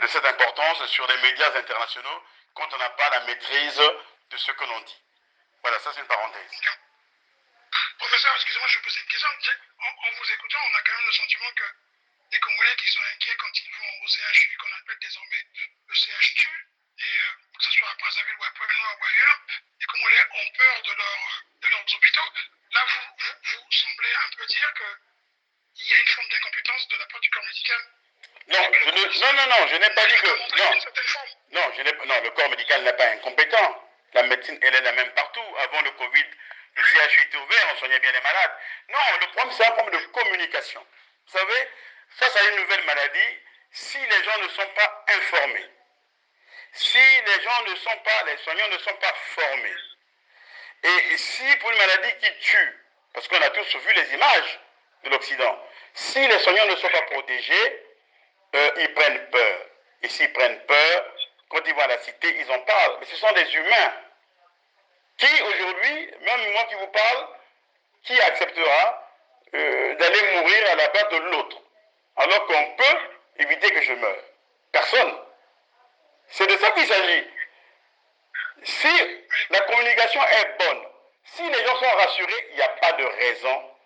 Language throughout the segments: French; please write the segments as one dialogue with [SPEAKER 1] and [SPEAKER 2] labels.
[SPEAKER 1] de cette importance sur les médias internationaux quand on n'a pas la maîtrise de ce que l'on dit. Voilà, ça c'est une parenthèse.
[SPEAKER 2] Professeur, excusez-moi, je pose une question. En vous écoutant, on a quand même le sentiment que les Congolais qui sont inquiets quand ils vont au CHU, qu'on appelle désormais le CHU, et que ce soit à Brazzaville ou à Pointe-Noire ou ailleurs, les Congolais ont peur de leurs hôpitaux. Là, vous semblez un peu dire qu'il y a une forme d'incompétence de la part du corps médical.
[SPEAKER 1] Non, je n'ai pas dit que... Non, le corps médical n'est pas incompétent. La médecine, elle est la même partout. Avant le Covid, le CHU était ouvert, on soignait bien les malades. Non, le problème, c'est un problème de communication. Vous savez, face à une nouvelle maladie, si les gens ne sont pas informés, si les soignants ne sont pas formés, et si pour une maladie qui tue, parce qu'on a tous vu les images de l'Occident, si les soignants ne sont pas protégés, ils prennent peur. Et s'ils prennent peur, quand ils vont à la cité, ils en parlent. Mais ce sont des humains. Qui aujourd'hui, même moi qui vous parle, qui acceptera d'aller mourir à la place de l'autre, alors qu'on peut éviter que je meure? Personne. C'est de ça qu'il s'agit. Si la communication est bonne, si les gens sont rassurés, il n'y a pas de raison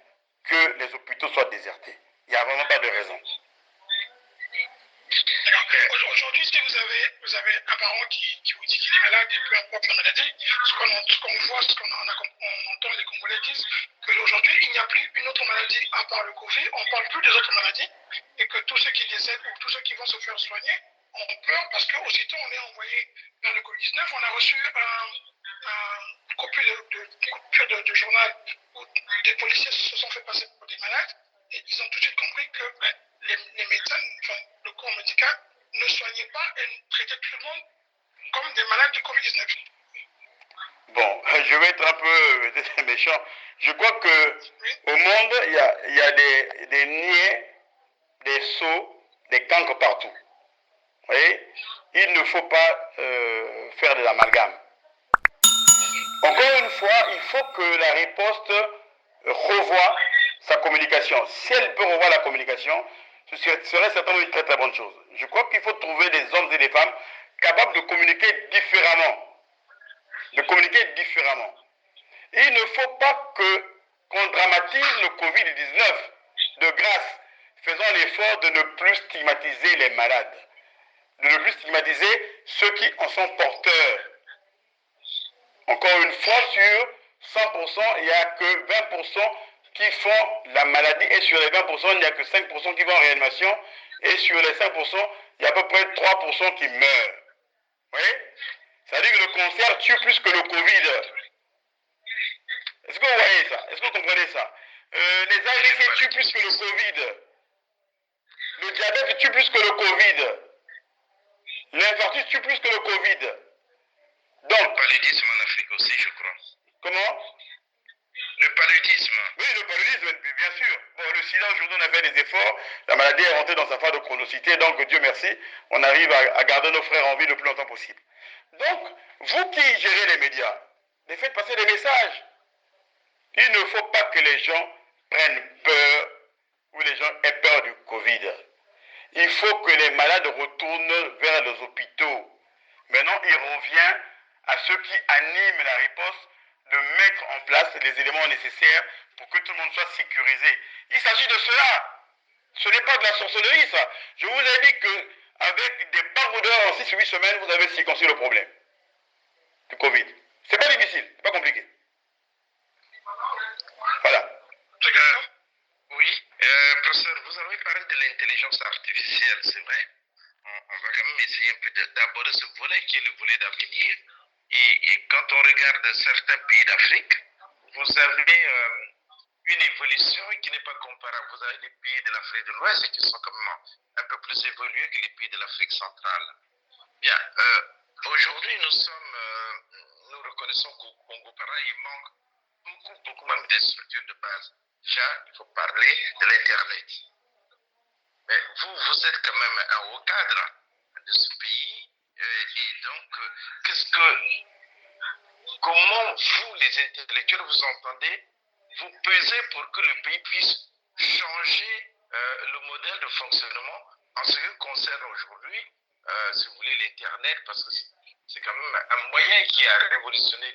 [SPEAKER 1] que les hôpitaux soient désertés. Il n'y a vraiment pas de raison.
[SPEAKER 2] Aujourd'hui, si vous avez un parent qui vous dit qu'il est malade et peu importe la maladie, ce qu'on voit, on entend les Congolais disent qu'aujourd'hui, il n'y a plus une autre maladie à part le Covid, on ne parle plus des autres maladies et que tous ceux qui décèdent ou tous ceux qui vont se faire soigner ont peur parce qu'aussitôt on est envoyé vers le Covid-19. On a reçu une coupure de journal où des policiers se sont fait passer pour des malades et ils ont tout de suite compris que les médecins, enfin le corps médical, ne soignait pas et traitait tout le monde comme des malades du Covid-19.
[SPEAKER 1] Bon, je vais être un peu méchant. Je crois que au monde, il y a des niais, des sots, des cancres partout. Vous voyez? Il ne faut pas faire de l'amalgame. Encore une fois, il faut que la riposte revoie sa communication. Si elle peut revoir la communication, ce serait certainement une très très bonne chose. Je crois qu'il faut trouver des hommes et des femmes capables de communiquer différemment. Il ne faut pas qu'on dramatise le Covid-19. De grâce, faisons l'effort de ne plus stigmatiser les malades, de ne plus stigmatiser ceux qui en sont porteurs. Encore une fois, sur 100%, il n'y a que 20% qui font la maladie et sur les 20%, il n'y a que 5% qui vont en réanimation et sur les 5%, il y a à peu près 3% qui meurent. Vous voyez? C'est-à-dire que le cancer tue plus que le Covid. Est-ce que vous voyez ça? Est-ce que vous comprenez ça? Les AVC tuent plus que le Covid. Le diabète tue plus que le Covid. L'infarctus tue plus que le Covid. Donc,
[SPEAKER 3] le paludisme en Afrique aussi, je crois.
[SPEAKER 1] Comment?
[SPEAKER 3] Le paludisme.
[SPEAKER 1] Oui, le paludisme, bien sûr. Bon, le sida, aujourd'hui, on a fait des efforts. La maladie est rentrée dans sa phase de chronicité. Donc, Dieu merci, on arrive à garder nos frères en vie le plus longtemps possible. Donc, vous qui gérez les médias, faites passer des messages. Il ne faut pas que les gens prennent peur ou les gens aient peur du Covid. Il faut que les malades retournent vers les hôpitaux. Maintenant, il revient à ceux qui animent la riposte de mettre en place les éléments nécessaires pour que tout le monde soit sécurisé. Il s'agit de cela. Ce n'est pas de la sorcellerie, ça. Je vous ai dit qu'avec des baroudeurs en 6 ou 8 semaines, vous avez circonscrit le problème du Covid. C'est pas difficile, c'est pas compliqué. Voilà.
[SPEAKER 3] Oui, professeur, vous avez parlé de l'intelligence artificielle, c'est vrai. On va quand même essayer un peu d'aborder ce volet qui est le volet d'avenir. Et quand on regarde certains pays d'Afrique, vous avez une évolution qui n'est pas comparable. Vous avez les pays de l'Afrique de l'Ouest qui sont quand même un peu plus évolués que les pays de l'Afrique centrale. Bien, aujourd'hui, nous reconnaissons qu'au Congo, pareil, il manque beaucoup même des structures de base. Déjà, il faut parler de l'Internet. Mais vous êtes quand même un haut cadre de ce pays. Et donc, comment vous, les intellectuels, vous entendez vous peser pour que le pays puisse changer le modèle de fonctionnement en ce qui concerne aujourd'hui si vous voulez, l'Internet, parce que c'est quand même un moyen qui a révolutionné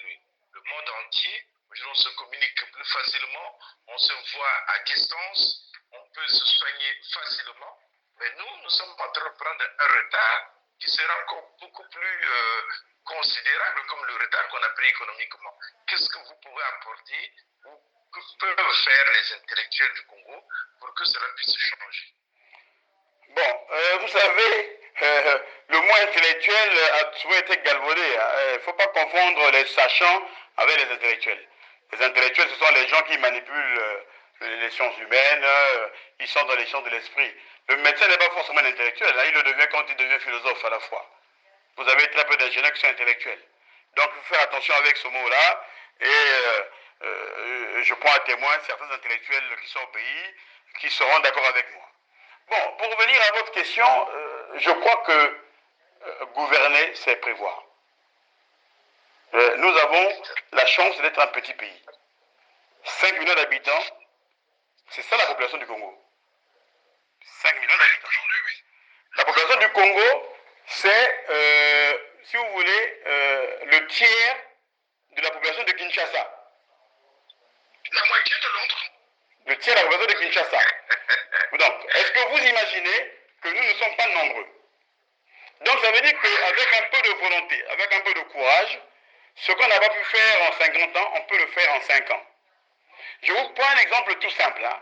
[SPEAKER 3] le monde entier. Aujourd'hui, on se communique plus facilement, on se voit à distance, on peut se soigner facilement. Mais nous sommes en train de prendre un retard qui sera encore beaucoup plus considérable, comme le retard qu'on a pris économiquement. Qu'est-ce que vous pouvez apporter ou que peuvent faire les intellectuels du Congo pour que cela puisse changer?
[SPEAKER 1] Bon, vous savez, le mot intellectuel a souvent été galvaudé. Il ne faut pas confondre les sachants avec les intellectuels. Les intellectuels, ce sont les gens qui manipulent les sciences humaines, ils sont dans les sciences de l'esprit. Le médecin n'est pas forcément un intellectuel, hein, il le devient quand il devient philosophe à la fois. Vous avez très peu d'ingénieurs qui sont intellectuels. Donc il faut faire attention avec ce mot-là. Et je prends à témoin certains intellectuels qui sont au pays, qui seront d'accord avec moi. Bon, pour revenir à votre question, je crois que gouverner, c'est prévoir. Nous avons la chance d'être un petit pays. 5 millions d'habitants, c'est ça la population du Congo. 5 millions d'habitants. La population du Congo, c'est, si vous voulez, le tiers de la population de Kinshasa.
[SPEAKER 2] La moitié de Londres.
[SPEAKER 1] Le tiers de la population de Kinshasa. Donc, est-ce que vous imaginez que nous ne sommes pas nombreux? Donc, ça veut dire qu'avec un peu de volonté, avec un peu de courage, ce qu'on n'a pas pu faire en 50 ans, on peut le faire en 5 ans. Je vous prends un exemple tout simple. Hein.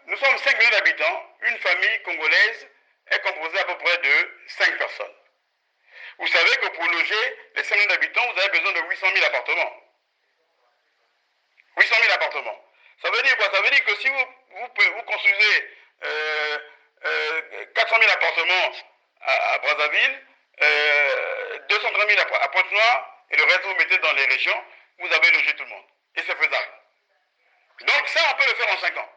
[SPEAKER 1] Nous sommes 5 millions d'habitants. Une famille congolaise est composée à peu près de 5 personnes. Vous savez que pour loger les 5 millions d'habitants, vous avez besoin de 800 000 appartements. 800 000 appartements. Ça veut dire quoi? Ça veut dire que si vous construisez 400 000 appartements à Brazzaville, 230 000 à Pointe-Noire, et le reste vous mettez dans les régions, vous avez logé tout le monde. Et c'est faisable. Donc ça, on peut le faire en 5 ans.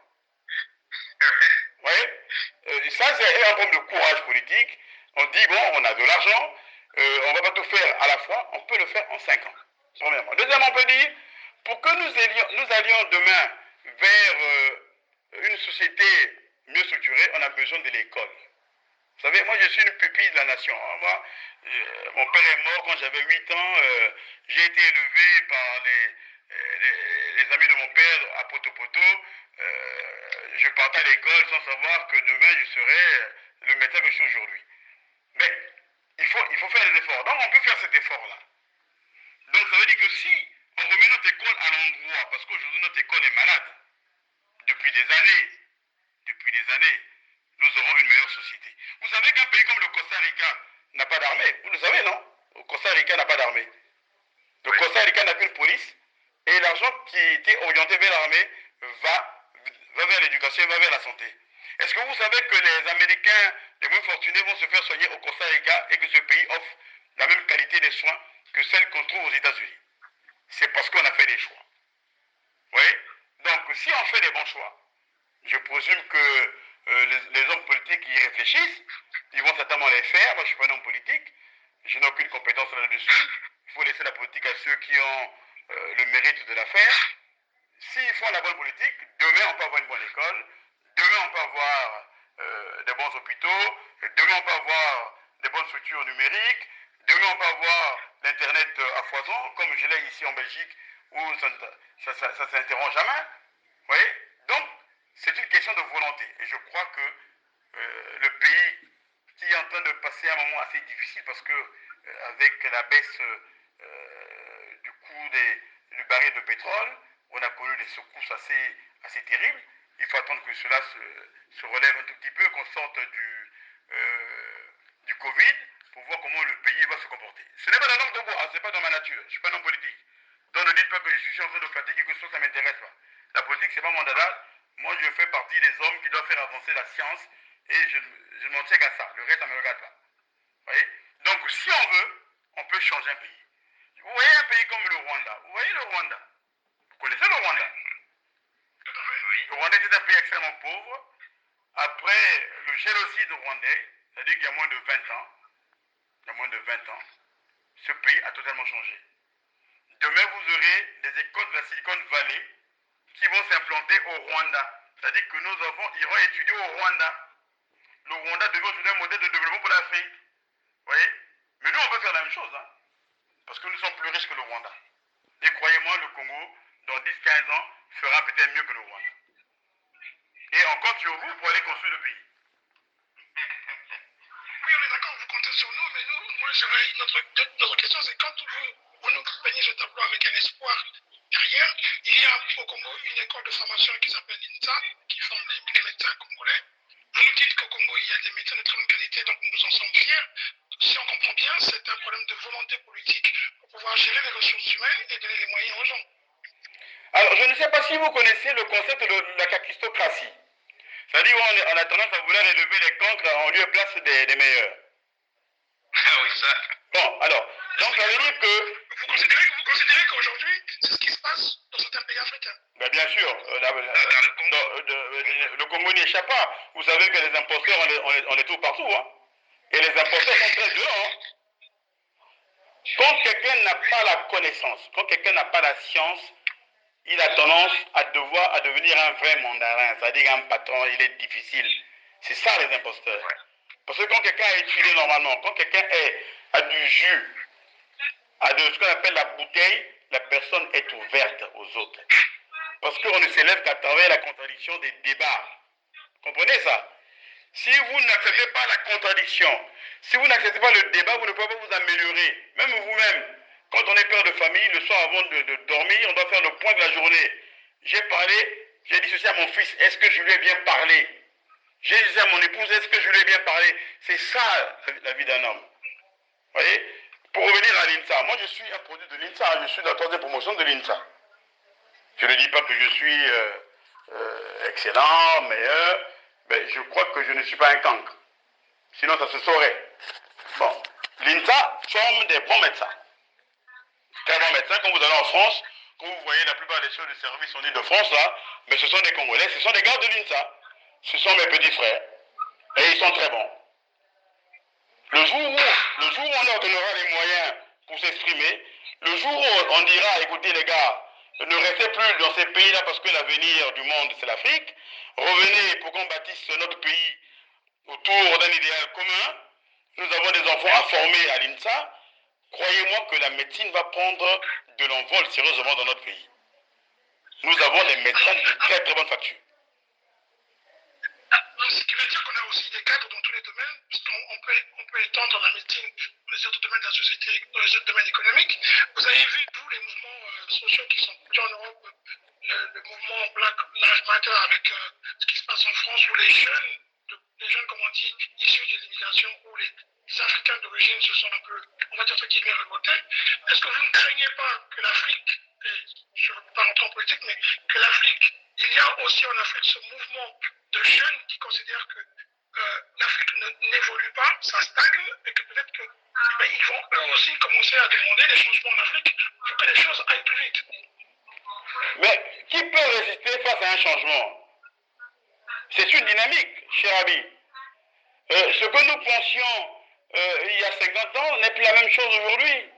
[SPEAKER 1] Vous voyez? Ça, c'est un problème de courage politique. On dit, bon, on a de l'argent, on ne va pas tout faire à la fois, on peut le faire en 5 ans. Premièrement. Deuxièmement, on peut dire, pour que nous allions demain vers une société mieux structurée, on a besoin de l'école. Vous savez, moi je suis une pupille de la nation. Moi, mon père est mort quand j'avais 8 ans. J'ai été élevé par les amis de mon père à Poto-Poto. Je partais à l'école sans savoir que demain je serais le médecin que je suis aujourd'hui. Mais il faut faire des efforts. Donc on peut faire cet effort-là. Donc ça veut dire que si on remet notre école à l'endroit, parce qu'aujourd'hui notre école est malade, depuis des années, nous aurons une meilleure société. Vous savez qu'un pays comme le Costa Rica n'a pas d'armée. Vous le savez, non? Le Costa Rica n'a pas d'armée. Le Costa Rica n'a qu'une police. Et l'argent qui était orienté vers l'armée va vers l'éducation, va vers la santé. Est-ce que vous savez que les Américains les moins fortunés vont se faire soigner au Costa Rica et que ce pays offre la même qualité de soins que celle qu'on trouve aux États-Unis? C'est parce qu'on a fait des choix. Oui? Donc, si on fait des bons choix, je présume que les hommes politiques y réfléchissent, ils vont certainement les faire. Moi, je ne suis pas un homme politique, je n'ai aucune compétence là-dessus. Il faut laisser la politique à ceux qui ont le mérite de la faire. S'ils font la bonne politique, demain on peut avoir une bonne école, demain on peut avoir des bons hôpitaux, demain on peut avoir des bonnes structures numériques, demain on peut avoir l'Internet à foison, comme je l'ai ici en Belgique, où ça ne s'interrompt jamais. Vous voyez? Donc, c'est une question de volonté. Et je crois que le pays qui est en train de passer un moment assez difficile, parce que avec la baisse du coût du baril de pétrole, on a connu des secousses assez terribles. Il faut attendre que cela se relève un tout petit peu, qu'on sorte du Covid, pour voir comment le pays va se comporter. Ce n'est pas la langue de bois, hein, ce n'est pas dans ma nature. Je ne suis pas un homme politique. Donc ne dites pas que je suis en train de fatiguer, que ça ne m'intéresse pas. La politique, ce n'est pas mon dada. Moi, je fais partie des hommes qui doivent faire avancer la science et je m'en tiens qu'à ça. Le reste, ça ne me regarde pas. Vous voyez? Donc, si on veut, on peut changer un pays. Vous voyez un pays comme le Rwanda. Vous voyez le Rwanda? Vous connaissez le Rwanda? Le Rwanda était un pays extrêmement pauvre. Après le génocide rwandais, c'est-à-dire qu'il y a moins de 20 ans, ce pays a totalement changé. Demain, vous aurez des écoles de la Silicon Valley qui vont s'implanter au Rwanda. C'est-à-dire que nos enfants iront étudier au Rwanda. le Rwanda devient aujourd'hui un modèle de développement pour l'Afrique. Vous voyez? Mais nous, on veut faire la même chose, hein, parce que nous sommes plus riches que le Rwanda. Et croyez-moi, le Congo, dans 10-15 ans, fera peut-être mieux que le Rwanda. Et on compte sur vous pour aller construire le pays.
[SPEAKER 2] Oui, on est d'accord, vous comptez sur nous, mais nous, moi, j'aurais notre question, c'est quand vous nous peignez ce tableau avec un espoir derrière, il y a au Congo une école de formation qui s'appelle l'INSA, qui forme les médecins congolais. Vous nous dites qu'au Congo, il y a des médecins de très bonne qualité, donc nous en sommes fiers. Si on comprend bien, c'est un problème de volonté politique pour pouvoir gérer les ressources humaines et donner les moyens aux gens.
[SPEAKER 1] Alors, je ne sais pas si vous connaissez le concept de la kakistocratie. C'est-à-dire qu'on a tendance à vouloir élever les cancres en lieu et place des meilleurs.
[SPEAKER 3] Ah oui, ça.
[SPEAKER 1] Bon, alors, donc ça veut dire que...
[SPEAKER 2] Vous considérez qu'aujourd'hui, c'est ce qui se passe dans certains pays africains?
[SPEAKER 1] Ben bien sûr, le Congo n'y échappe pas. Vous savez que les imposteurs, on les trouve partout. Hein. Et les imposteurs sont très violents. Hein. Quand quelqu'un n'a pas la connaissance, quand quelqu'un n'a pas la science, il a tendance à devenir un vrai mandarin, c'est-à-dire un patron, il est difficile. C'est ça les imposteurs. Parce que quand quelqu'un est étudié normalement, quand quelqu'un a du jus, a de ce qu'on appelle la bouteille, la personne est ouverte aux autres. Parce qu'on ne s'élève qu'à travers la contradiction des débats. Comprenez ça? Si vous n'acceptez pas la contradiction, si vous n'acceptez pas le débat, vous ne pouvez pas vous améliorer. Même vous-même, quand on est père de famille, le soir avant de dormir, on doit faire le point de la journée. J'ai dit ceci à mon fils, est-ce que je lui ai bien parlé? J'ai dit à mon épouse, est-ce que je lui ai bien parlé? C'est ça la vie d'un homme. Vous voyez? Pour revenir à l'INSA, moi je suis un produit de l'INSA, je suis dans la troisième promotion de l'INSA. Je ne dis pas que je suis excellent, meilleur, mais je crois que je ne suis pas un cancre. Sinon ça se saurait. Bon, l'INSA forme des bons médecins. Très bons médecins, quand vous allez en France, quand vous voyez la plupart des choses de service en Ile-de-France, là, mais ce sont des Congolais, ce sont des gars de l'INSA. Ce sont mes petits frères. Et ils sont très bons. Le jour où on leur donnera les moyens pour s'exprimer, le jour où on dira, écoutez les gars, ne restez plus dans ces pays-là parce que l'avenir du monde, c'est l'Afrique. Revenez pour qu'on bâtisse notre pays autour d'un idéal commun. Nous avons des enfants à former à l'INSA. Croyez-moi que la médecine va prendre de l'envol sérieusement dans notre pays. Nous avons des médecins de très très bonne facture.
[SPEAKER 2] Ce qui veut dire qu'on a aussi des cadres dans tous les domaines, puisqu'on peut étendre la médecine dans les autres domaines de la société, dans les autres domaines économiques. Vous avez vu, vous, les mouvements sociaux qui sont produits en Europe, le mouvement Black Lives Matter avec ce qui se passe en France, où les jeunes, comme on dit, issus de l'immigration, où les Africains d'origine se sont un peu, on va dire, entre guillemets, remontés. Est-ce que vous ne craignez pas que l'Afrique, et je ne veux pas rentrer en politique, mais que l'Afrique, il y a aussi en Afrique ce mouvement de jeunes qui considèrent que l'Afrique n'évolue pas, ça stagne, et que peut-être qu'ils vont eux aussi commencer à demander des changements en Afrique pour que les choses aillent plus vite.
[SPEAKER 1] Mais qui peut résister face à un changement? C'est une dynamique, cher ami. Ce que nous pensions il y a 50 ans n'est plus la même chose aujourd'hui.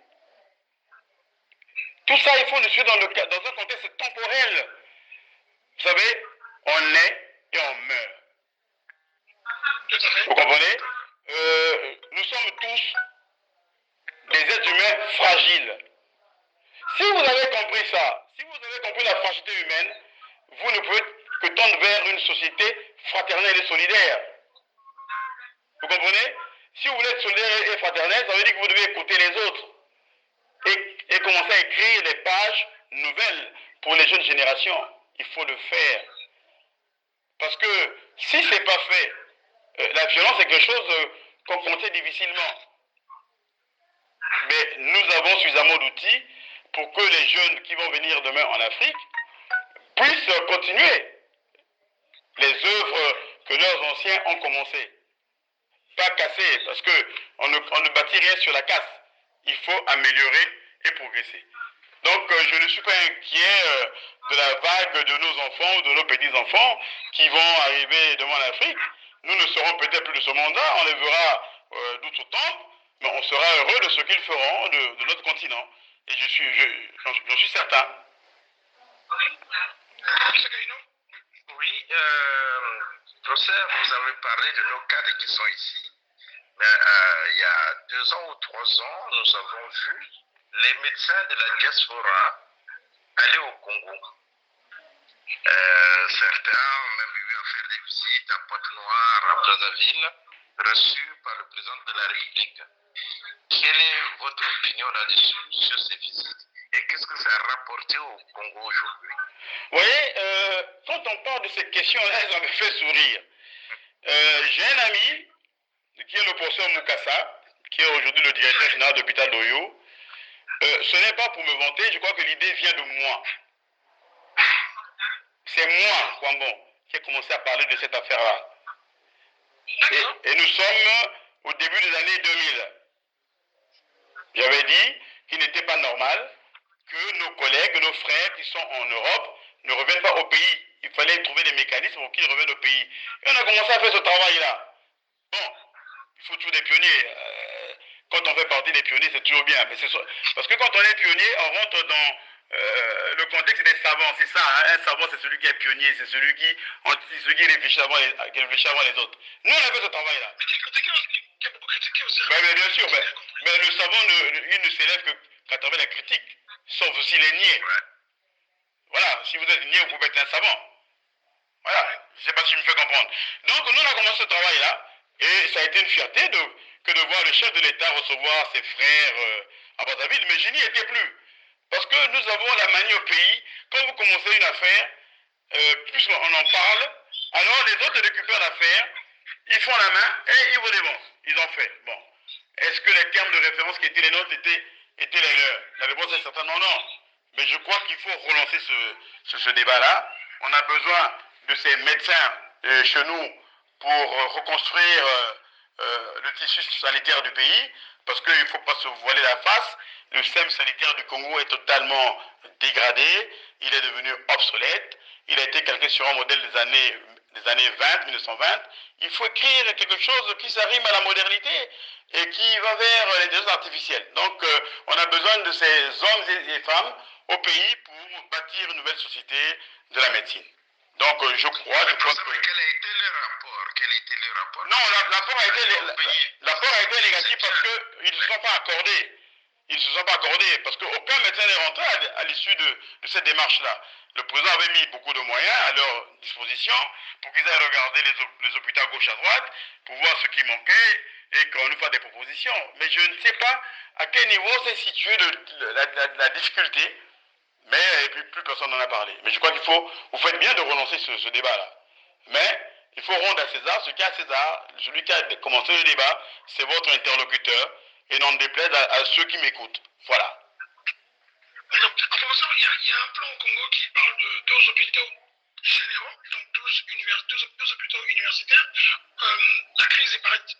[SPEAKER 1] Tout ça, il faut le suivre dans un contexte temporel. Vous savez, on naît et on meurt. Vous comprenez? Nous sommes tous des êtres humains fragiles. Si vous avez compris ça, si vous avez compris la fragilité humaine, vous ne pouvez que tendre vers une société fraternelle et solidaire. Vous comprenez? Si vous voulez être solidaire et fraternel, ça veut dire que vous devez écouter les autres et commencer à écrire des pages nouvelles pour les jeunes générations. Il faut le faire. Parce que si ce n'est pas fait, la violence est quelque chose qu'on contient difficilement. Mais nous avons suffisamment d'outils pour que les jeunes qui vont venir demain en Afrique puissent continuer les œuvres que leurs anciens ont commencées. Pas casser, parce qu'on ne bâtit rien sur la casse. Il faut améliorer et progresser. Donc je ne suis pas inquiet de la vague de nos enfants ou de nos petits-enfants qui vont arriver demain en Afrique. Nous ne serons peut-être plus de ce mandat, on les verra d'outre-temps, mais on sera heureux de ce qu'ils feront de notre continent. Et j'en suis certain.
[SPEAKER 3] Oui, Oui, professeur, vous avez parlé de nos cadres qui sont ici. Mais il y a 2 ans ou 3 ans, nous avons vu les médecins de la diaspora aller au Congo. Certains ont même eu à faire des visites à Pointe-Noire, à Brazzaville, reçus par le président de la République. Quelle est votre opinion là-dessus, sur ces visites, et qu'est-ce que ça a rapporté au Congo aujourd'hui?
[SPEAKER 1] Vous voyez, quand on parle de cette question-là, ça me fait sourire. J'ai un ami qui est le professeur Moukassa, qui est aujourd'hui le directeur général d'hôpital d'Oyo. Ce n'est pas pour me vanter, je crois que l'idée vient de moi. C'est moi, Kwambon, qui ai commencé à parler de cette affaire-là. Et nous sommes au début des années 2000. J'avais dit qu'il n'était pas normal que nos collègues, nos frères qui sont en Europe ne reviennent pas au pays. Il fallait trouver des mécanismes pour qu'ils reviennent au pays. Et on a commencé à faire ce travail-là. Bon, il faut toujours des pionniers. Quand on fait partie des pionniers, c'est toujours bien. Mais parce que quand on est pionnier, on rentre dans le contexte des savants. C'est ça, hein? Un savant, c'est celui qui est pionnier, c'est celui qui réfléchit avant les autres. Nous, on a fait ce travail-là.
[SPEAKER 2] Qui a beaucoup critiqué aussi.
[SPEAKER 1] Mais bien sûr, mais le savant, il ne s'élève qu'à travers la critique, sauf si il est niais. Voilà, si vous êtes niais, vous pouvez être un savant. Voilà, je ne sais pas si je me fais comprendre. Donc, nous, on a commencé ce travail-là, et ça a été une fierté que de voir le chef de l'État recevoir ses frères à Brazzaville, mais je n'y étais plus. Parce que nous avons la manie au pays, quand vous commencez une affaire, plus on en parle, alors les autres récupèrent l'affaire, ils font la main et ils vous dévancent. Ils ont fait. Bon. Est-ce que les termes de référence qui étaient les nôtres étaient les leurs? La réponse est certainement non. Mais je crois qu'il faut relancer ce débat-là. On a besoin de ces médecins chez nous pour reconstruire le tissu sanitaire du pays, parce qu'il ne faut pas se voiler la face. Le système sanitaire du Congo est totalement dégradé, il est devenu obsolète, il a été calqué sur un modèle des années 20, 1920. Il faut écrire quelque chose qui s'arrime à la modernité et qui va vers l'intelligence artificielle. Donc on a besoin de ces hommes et femmes au pays pour bâtir une nouvelle société de la médecine. Donc je crois que...
[SPEAKER 3] Quel a été le rapport?
[SPEAKER 1] Non, l'apport a été négatif parce qu'ils ne se sont pas accordés. Ils ne se sont pas accordés parce qu'aucun médecin n'est rentré à l'issue de cette démarche-là. Le président avait mis beaucoup de moyens à leur disposition pour qu'ils aillent regarder les hôpitaux à gauche à droite pour voir ce qui manquait et qu'on nous fasse des propositions. Mais je ne sais pas à quel niveau s'est située la difficulté, mais plus personne n'en a parlé. Mais je crois vous faites bien de relancer ce débat-là. Mais il faut rendre à César ce qu'il y a à César. Celui qui a commencé le débat, c'est votre interlocuteur. Et n'en déplaise à ceux qui m'écoutent. Voilà.
[SPEAKER 2] Alors, professeur, il y a un plan au Congo qui parle de 2 hôpitaux généraux, donc 12 hôpitaux universitaires. La crise a ralenti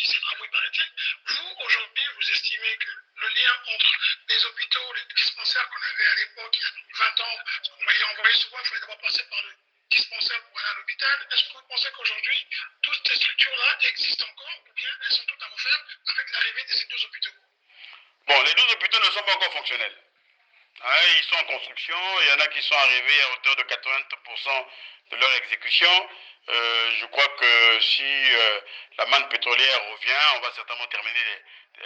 [SPEAKER 2] ces travaux, il paraît-il. Vous, aujourd'hui, vous estimez que le lien entre les hôpitaux, les dispensaires qu'on avait à l'époque, il y a 20 ans, parce qu'on voyait envoyer souvent, il fallait d'abord passer par le dispensaires pour aller à l'hôpital. Est-ce que vous pensez qu'aujourd'hui, toutes ces structures-là existent encore ou bien elles sont toutes à refaire avec l'arrivée de ces 2 hôpitaux?
[SPEAKER 1] Bon, les 12 hôpitaux ne sont pas encore fonctionnels. Hein, ils sont en construction, il y en a qui sont arrivés à hauteur de 80% de leur exécution. Je crois que si la manne pétrolière revient, on va certainement terminer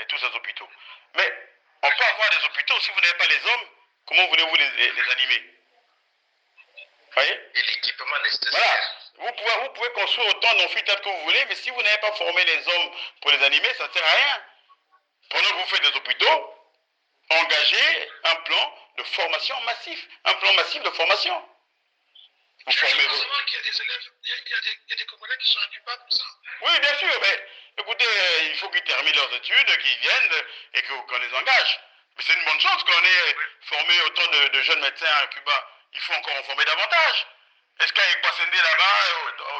[SPEAKER 1] tous ces hôpitaux. Mais on peut avoir des hôpitaux, si vous n'avez pas les hommes, comment voulez-vous les animer? Voyez?
[SPEAKER 3] Et l'équipement nécessaire.
[SPEAKER 1] Voilà. Vous pouvez construire autant d'amphithéâtres que vous voulez, mais si vous n'avez pas formé les hommes pour les animer, ça ne sert à rien. Pendant que vous faites des hôpitaux, engagez un plan de formation massif, un plan massif de formation.
[SPEAKER 2] Vous formez vos... savoir qu'il y a des élèves, il y a des Congolais qui sont incubables pour ça.
[SPEAKER 1] Oui, bien sûr, mais écoutez, il faut qu'ils terminent leurs études, qu'ils viennent et qu'on les engage. Mais c'est une bonne chose qu'on ait formé autant de jeunes médecins à Cuba. Il faut encore en former davantage. Est-ce qu'à Ekwasende là-bas,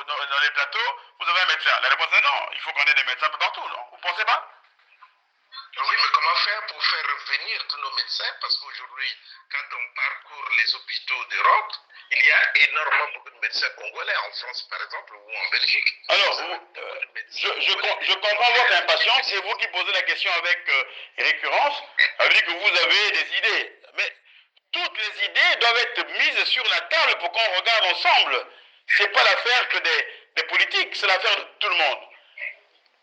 [SPEAKER 1] dans les plateaux, vous avez un médecin? La réponse est non. Il faut qu'on ait des médecins un peu partout, non? Vous ne pensez pas?
[SPEAKER 3] Oui, mais comment faire pour faire revenir tous nos médecins? Parce qu'aujourd'hui, quand on parcourt les hôpitaux d'Europe, il y a énormément beaucoup de médecins congolais, en France par exemple, ou en Belgique.
[SPEAKER 1] Alors, je comprends votre impatience, et vous qui posez la question avec récurrence, ça veut dire que vous avez des idées. Mais tous toutes les idées doivent être mises sur la table pour qu'on regarde ensemble. Ce n'est pas l'affaire que des politiques, c'est l'affaire de tout le monde.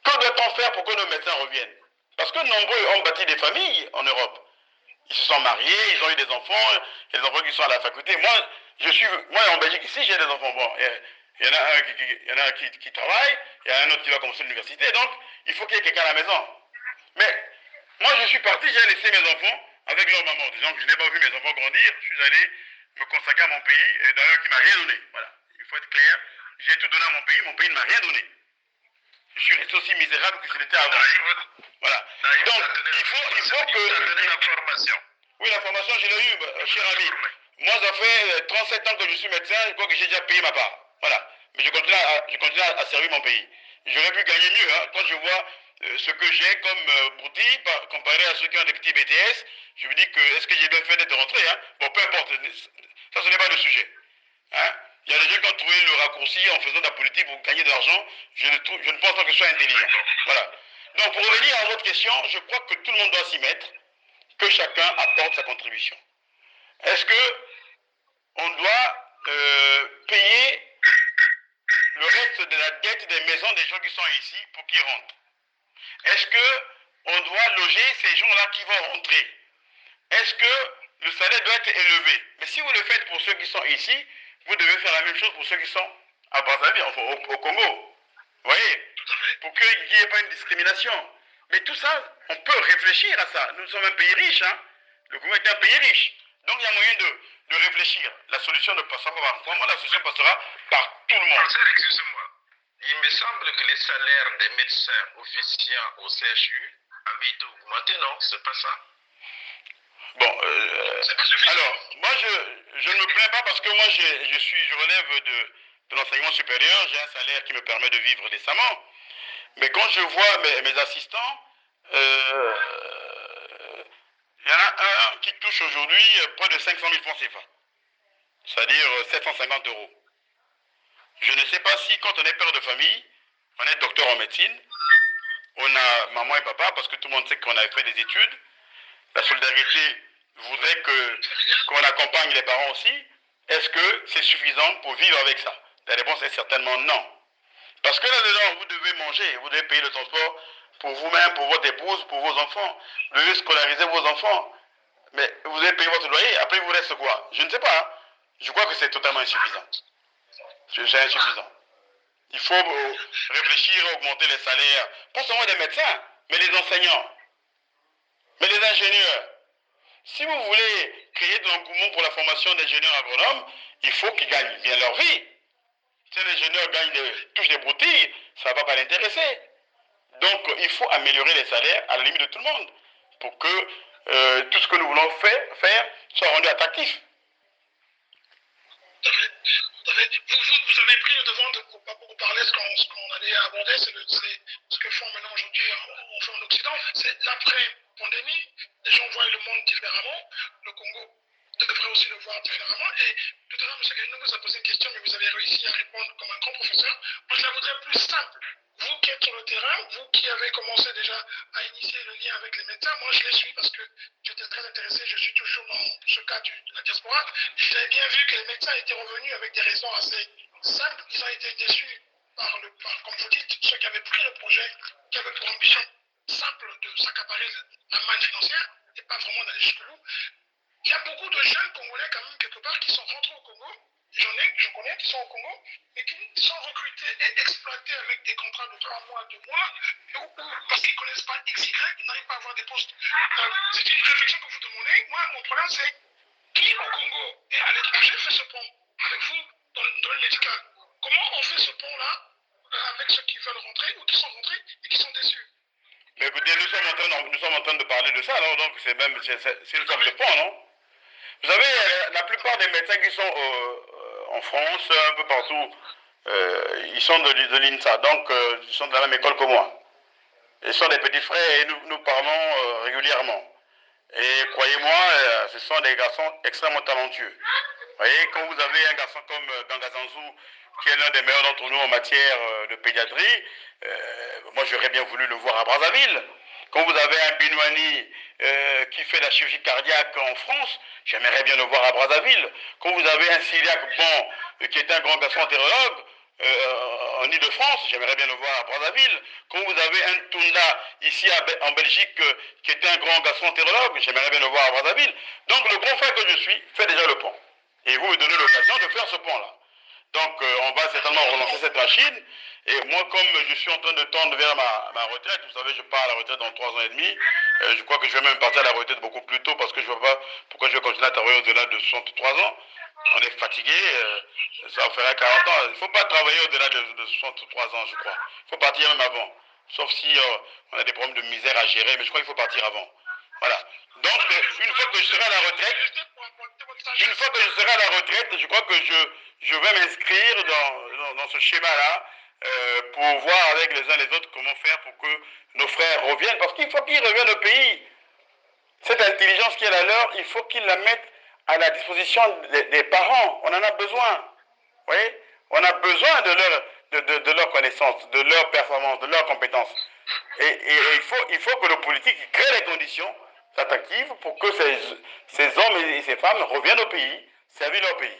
[SPEAKER 1] Que doit-on faire pour que nos médecins reviennent? Parce que nombreux ont bâti des familles en Europe. Ils se sont mariés, ils ont eu des enfants, il y a des enfants qui sont à la faculté. Moi en Belgique ici, j'ai des enfants. Bon, il y en a un qui travaille, il y en a un autre qui va commencer l'université, donc il faut qu'il y ait quelqu'un à la maison. Mais moi je suis parti, j'ai laissé mes enfants avec leur maman. Disons que je n'ai pas vu mes enfants grandir, je suis allé me consacrer à mon pays, et d'ailleurs qui ne m'a rien donné. Voilà, il faut être clair. J'ai tout donné à mon pays ne m'a rien donné. Je suis resté aussi misérable que je l'étais avant. Voilà. Donc, il faut que...
[SPEAKER 3] l'information.
[SPEAKER 1] Oui, la formation, je l'ai eue, cher ami. Moi, ça fait 37 ans que je suis médecin, je crois que j'ai déjà payé ma part. Voilà. Mais je continue à servir mon pays. J'aurais pu gagner mieux. Hein. Quand je vois ce que j'ai comme bourti, comparé à ceux qui ont des petits BTS, je me dis que est-ce que j'ai bien fait d'être rentré, hein? Bon, peu importe. Ça, ce n'est pas le sujet. Hein? Il y a des gens qui ont trouvé le raccourci en faisant de la politique pour gagner de l'argent. Je ne pense pas que ce soit intelligent. Voilà. Donc, pour revenir à votre question, je crois que tout le monde doit s'y mettre, que chacun apporte sa contribution. Est-ce que on doit payer le reste de la dette des maisons des gens qui sont ici pour qu'ils rentrent? Est-ce que on doit loger ces gens-là qui vont rentrer? Est-ce que le salaire doit être élevé? Mais si vous le faites pour ceux qui sont ici, vous devez faire la même chose pour ceux qui sont à Brazzaville, enfin au Congo. Vous voyez? Pour qu'il n'y ait pas une discrimination. Mais tout ça, on peut réfléchir à ça. Nous sommes un pays riche, hein? Le Congo est un pays riche. Donc il y a moyen de réfléchir. La solution ne passera pas par moi, la solution passera par tout le monde.
[SPEAKER 3] Professeur, excusez-moi. Il me semble que les salaires des médecins officiants au CHU avaient été augmentés, non? C'est pas ça?
[SPEAKER 1] Bon, alors, moi je ne me plains pas parce que moi je relève de l'enseignement supérieur, j'ai un salaire qui me permet de vivre décemment. Mais quand je vois mes assistants, il y en a un qui touche aujourd'hui près de 500 000 francs CFA, c'est-à-dire 750 euros. Je ne sais pas si quand on est père de famille, on est docteur en médecine, on a maman et papa, parce que tout le monde sait qu'on a fait des études, la solidarité voudrait qu'on accompagne les parents aussi. Est-ce que c'est suffisant pour vivre avec ça? La réponse est certainement non. Parce que là-dedans, vous devez manger, vous devez payer le transport pour vous-même, pour votre épouse, pour vos enfants. Vous devez scolariser vos enfants. Mais vous devez payer votre loyer, après il vous reste quoi? Je ne sais pas. Hein. Je crois que c'est totalement insuffisant. C'est insuffisant. Il faut réfléchir à augmenter les salaires, pas seulement des médecins, mais des enseignants, mais des ingénieurs. Si vous voulez créer de l'engouement pour la formation d'ingénieurs agronomes, il faut qu'ils gagnent bien leur vie. Si un ingénieur touche des broutilles, ça ne va pas l'intéresser. Donc, il faut améliorer les salaires à la limite de tout le monde pour que tout ce que nous voulons faire soit rendu attractif.
[SPEAKER 2] Vous avez pris le devant pour parler de ce qu'on allait aborder, c'est ce que font maintenant aujourd'hui en Occident, c'est l'après-pandémie. Les gens voient le monde différemment. Le Congo devrait aussi le voir différemment. Et tout à l'heure, M. Galino vous a posé une question, mais vous avez réussi à répondre comme un grand professeur. Moi, je la voudrais plus simple. Vous qui êtes sur le terrain, vous qui avez commencé déjà à initier le lien avec les médecins, moi je les suis parce que j'étais très intéressé, je suis toujours dans ce cas de la diaspora. J'avais bien vu que les médecins étaient revenus avec des raisons assez simples. Ils ont été déçus comme vous dites, ceux qui avaient pris le projet, qui avaient pour ambition simple de s'accaparer la manne financière et pas vraiment d'aller jusqu'au bout. Il y a beaucoup de jeunes Congolais quand même quelque part qui sont rentrés au Congo. Je connais qui sont au Congo, mais qui sont recrutés et exploités avec des contrats de 3 mois, 2 mois, parce qu'ils ne connaissent pas XY, ils n'arrivent pas à avoir des postes. C'est une réflexion que vous demandez. Moi, mon problème, c'est qui au Congo et à l'étranger fait ce pont avec vous dans le médical? Comment on fait ce pont-là avec ceux qui veulent rentrer ou qui sont rentrés et qui sont déçus?
[SPEAKER 1] Mais écoutez, nous sommes en train de parler de ça, alors, donc c'est une sorte de pont, non? Vous savez, la plupart des médecins qui sont en France, un peu partout, ils sont de l'INSA, donc ils sont de la même école que moi. Ils sont des petits frères et nous parlons régulièrement. Et croyez-moi, ce sont des garçons extrêmement talentueux. Vous voyez, quand vous avez un garçon comme Gangazanzou, qui est l'un des meilleurs d'entre nous en matière de pédiatrie, moi j'aurais bien voulu le voir à Brazzaville. Quand vous avez un Binouani qui fait la chirurgie cardiaque en France, j'aimerais bien le voir à Brazzaville. Quand vous avez un Syriaque bon, qui est un grand gastroentérologue, en Ile-de-France, j'aimerais bien le voir à Brazzaville. Quand vous avez un Tounda ici en Belgique qui est un grand gastroentérologue, j'aimerais bien le voir à Brazzaville. Donc le grand frère que je suis fait déjà le pont. Et vous me donnez l'occasion de faire ce pont-là. Donc on va certainement relancer cette machine. Et moi, comme je suis en train de tendre vers ma retraite, vous savez, je pars à la retraite dans 3 ans et demi. Je crois que je vais même partir à la retraite beaucoup plus tôt parce que je ne vois pas pourquoi je vais continuer à travailler au-delà de 63 ans. On est fatigué, ça fera 40 ans. Il ne faut pas travailler au-delà de 63 ans, je crois. Il faut partir même avant. Sauf si on a des problèmes de misère à gérer, mais je crois qu'il faut partir avant. Voilà. Donc, une fois que je serai à la retraite, je crois que je vais m'inscrire dans ce schéma-là pour voir avec les uns les autres comment faire pour que nos frères reviennent. Parce qu'il faut qu'ils reviennent au pays. Cette intelligence qui est la leur, il faut qu'ils la mettent à la disposition des parents. On en a besoin. Vous voyez? On a besoin de leur connaissance, de leur performance, de leurs compétences. Et il faut que le politique crée les conditions attractives pour que ces hommes et ces femmes reviennent au pays, servir leur pays.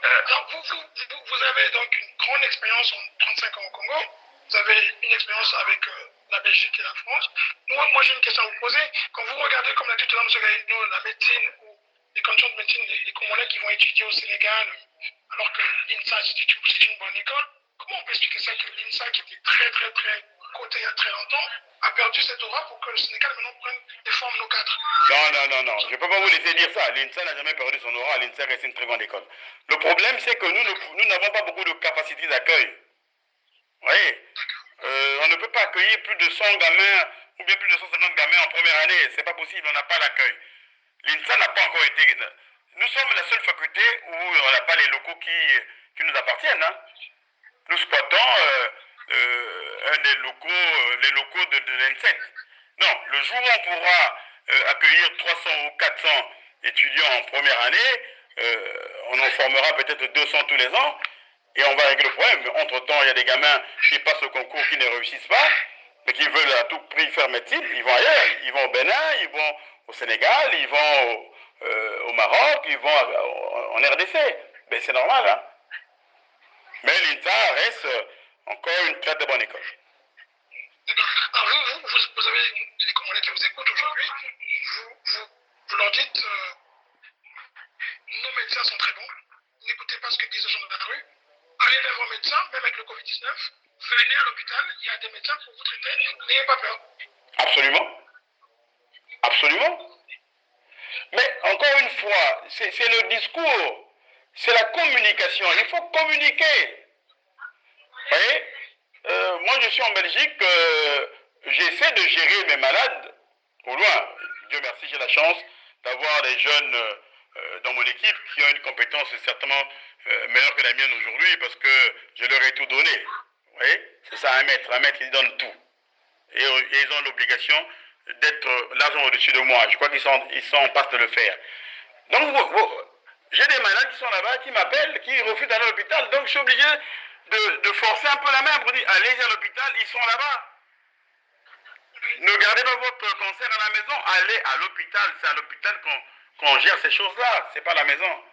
[SPEAKER 2] Alors, vous avez donc une grande expérience en 35 ans au Congo. Vous avez une expérience avec la Belgique et la France. Moi j'ai une question à vous poser. Quand vous regardez, comme l'a dit tout à l'heure M. Gaïno, la médecine ou les conditions de médecine des Congolais qui vont étudier au Sénégal, alors que l'INSA c'est une bonne école, comment on peut expliquer ça que l'INSA, qui était très cotée il y a très longtemps, a perdu cette aura pour que le Sénégal maintenant prenne des formes nos cadres?
[SPEAKER 1] Non. Je ne peux pas vous laisser dire ça. L'INSA n'a jamais perdu son aura. L'INSA reste une très grande école. Le problème, c'est que nous n'avons pas beaucoup de capacité d'accueil. Vous voyez, on ne peut pas accueillir plus de 100 gamins ou bien plus de 150 gamins en première année. C'est pas possible, on n'a pas l'accueil. L'INSA n'a pas encore été... Nous sommes la seule faculté où on n'a pas les locaux qui nous appartiennent. Hein. Nous squattons un des locaux, les locaux de l'INSET. Non, le jour où on pourra accueillir 300 ou 400 étudiants en première année, on en formera peut-être 200 tous les ans, et on va régler le problème. Mais entre-temps, il y a des gamins qui passent le concours qui ne réussissent pas, mais qui veulent à tout prix faire médecine. Ils vont ailleurs. Ils vont au Bénin, ils vont au Sénégal, ils vont au Maroc, ils vont en RDC. Ben, c'est normal, hein. Mais l'INSA reste encore une très bonne école.
[SPEAKER 2] Alors vous avez les Congolais qui vous écoutent aujourd'hui, vous leur dites nos médecins sont très bons, n'écoutez pas ce que disent les gens de la rue, allez vers vos médecins, même avec le Covid-19, venez à l'hôpital, il y a des médecins pour vous traiter, n'ayez pas peur.
[SPEAKER 1] Absolument. Mais encore une fois, c'est le discours, c'est la communication. Il faut communiquer. Vous voyez, moi je suis en Belgique, j'essaie de gérer mes malades au loin. Dieu merci, j'ai la chance d'avoir des jeunes dans mon équipe qui ont une compétence certainement meilleure que la mienne aujourd'hui parce que je leur ai tout donné. Vous voyez, c'est ça un maître qui donne tout. Et ils ont l'obligation d'être largement au-dessus de moi. Je crois qu'ils sont en passe de le faire. Donc, j'ai des malades qui sont là-bas, qui m'appellent, qui refusent d'aller à l'hôpital. Donc, je suis obligé de forcer un peu la main pour dire, allez à l'hôpital, ils sont là-bas. Ne gardez pas votre cancer à la maison, allez à l'hôpital. C'est à l'hôpital qu'on gère ces choses-là, c'est pas à la maison.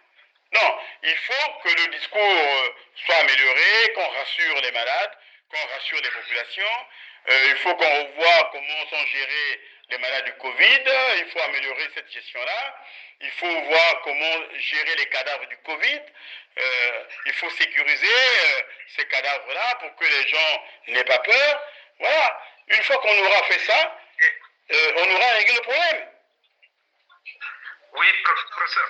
[SPEAKER 1] Non, il faut que le discours soit amélioré, qu'on rassure les malades, qu'on rassure les populations. Il faut qu'on revoie comment sont gérés les malades du Covid. Il faut améliorer cette gestion-là. Il faut voir comment gérer les cadavres du Covid. Il faut sécuriser ces cadavres-là pour que les gens n'aient pas peur. Voilà. Une fois qu'on aura fait ça, on aura réglé le problème.
[SPEAKER 3] Oui, professeur,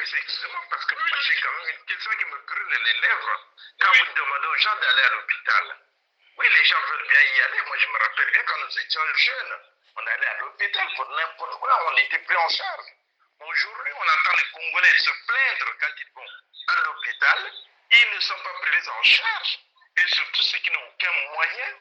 [SPEAKER 3] excusez-moi, parce que j'ai quand même une question qui me brûle les lèvres. Quand vous demandez aux gens d'aller à l'hôpital, oui, les gens veulent bien y aller. Moi, je me rappelle bien quand nous étions jeunes, on allait à l'hôpital pour n'importe quoi, on était pris en charge. Aujourd'hui, on entend les Congolais se plaindre quand ils vont à l'hôpital, ils ne sont pas pris en charge. Et surtout ceux qui n'ont aucun moyen,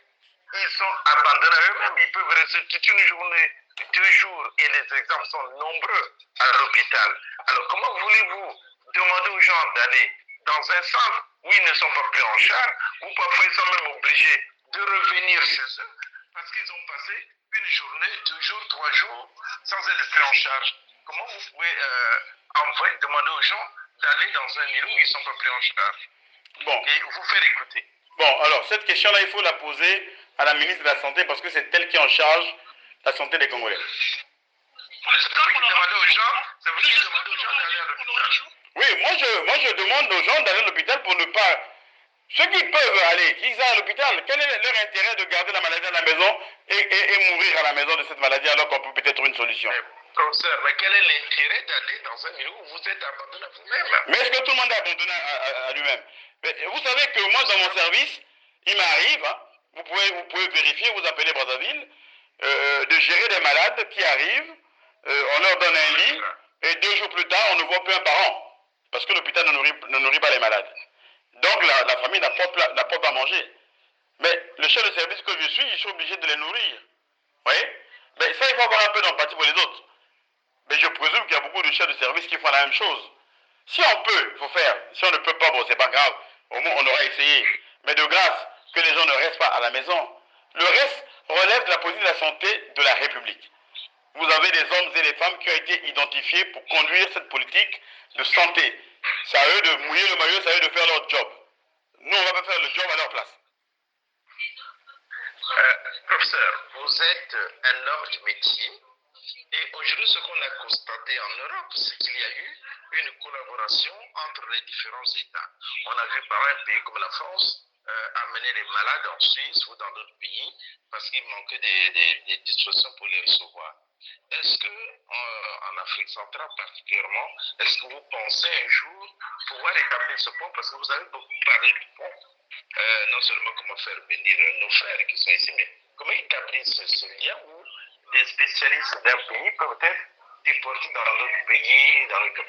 [SPEAKER 3] ils sont abandonnés à eux-mêmes. Ils peuvent rester toute une journée, 2 jours, et les exemples sont nombreux à l'hôpital. Alors comment voulez-vous demander aux gens d'aller dans un centre où ils ne sont pas pris en charge, où parfois ils sont même obligés de revenir chez eux, parce qu'ils ont passé une journée, 2 jours, 3 jours sans être pris en charge. Comment vous pouvez demander aux gens d'aller dans un milieu où ils ne sont pas pris en charge
[SPEAKER 1] Bon.
[SPEAKER 3] et vous faire écouter?
[SPEAKER 1] Bon, alors, cette question-là, il faut la poser à la ministre de la Santé parce que c'est elle qui est en charge de la santé des Congolais.
[SPEAKER 3] C'est vous qui demandez aux gens d'aller à l'hôpital.
[SPEAKER 1] Oui, moi je demande aux gens d'aller à l'hôpital pour ne pas... Ceux qui peuvent aller, qu'ils aillent à l'hôpital, quel est leur intérêt de garder la maladie à la maison et mourir à la maison de cette maladie alors qu'on peut peut-être trouver une solution?
[SPEAKER 3] Professeur, mais quel est l'intérêt d'aller dans un milieu où vous êtes abandonné à vous-même?
[SPEAKER 1] Mais est-ce que tout le monde est abandonné à lui-même? Vous savez que moi, dans mon service, il m'arrive, hein, vous pouvez vérifier, vous appelez Brazzaville, de gérer des malades qui arrivent, on leur donne un lit, et 2 jours plus tard, on ne voit plus un parent, parce que l'hôpital ne nourrit pas les malades. Donc la famille n'apporte pas à manger. Mais le chef de service que je suis obligé de les nourrir. Vous voyez? Mais ça, il faut avoir un peu d'empathie pour les autres. Mais je présume qu'il y a beaucoup de chefs de service qui font la même chose. Si on peut, il faut faire. Si on ne peut pas, bon, c'est pas grave. Au moins, on aura essayé. Mais de grâce, que les gens ne restent pas à la maison. Le reste relève de la politique de la santé de la République. Vous avez des hommes et des femmes qui ont été identifiés pour conduire cette politique de santé. C'est à eux de mouiller le maillot, c'est à eux de faire leur job. Nous, on ne va pas faire le job à leur place.
[SPEAKER 3] Professeur, vous êtes un homme de métier et aujourd'hui, ce qu'on a constaté en Europe, c'est qu'il y a eu une collaboration entre les différents États. On a vu par un pays comme la France amener les malades en Suisse ou dans d'autres pays parce qu'il manquait des dispositions pour les recevoir. Est-ce que, en Afrique centrale particulièrement, est-ce que vous pensez un jour pouvoir établir ce pont? Parce que vous avez beaucoup parlé du pont, non seulement comment faire venir nos frères qui sont ici, mais comment établir ce lien où des spécialistes d'un pays peuvent être déportés dans d'autres pays, dans le cas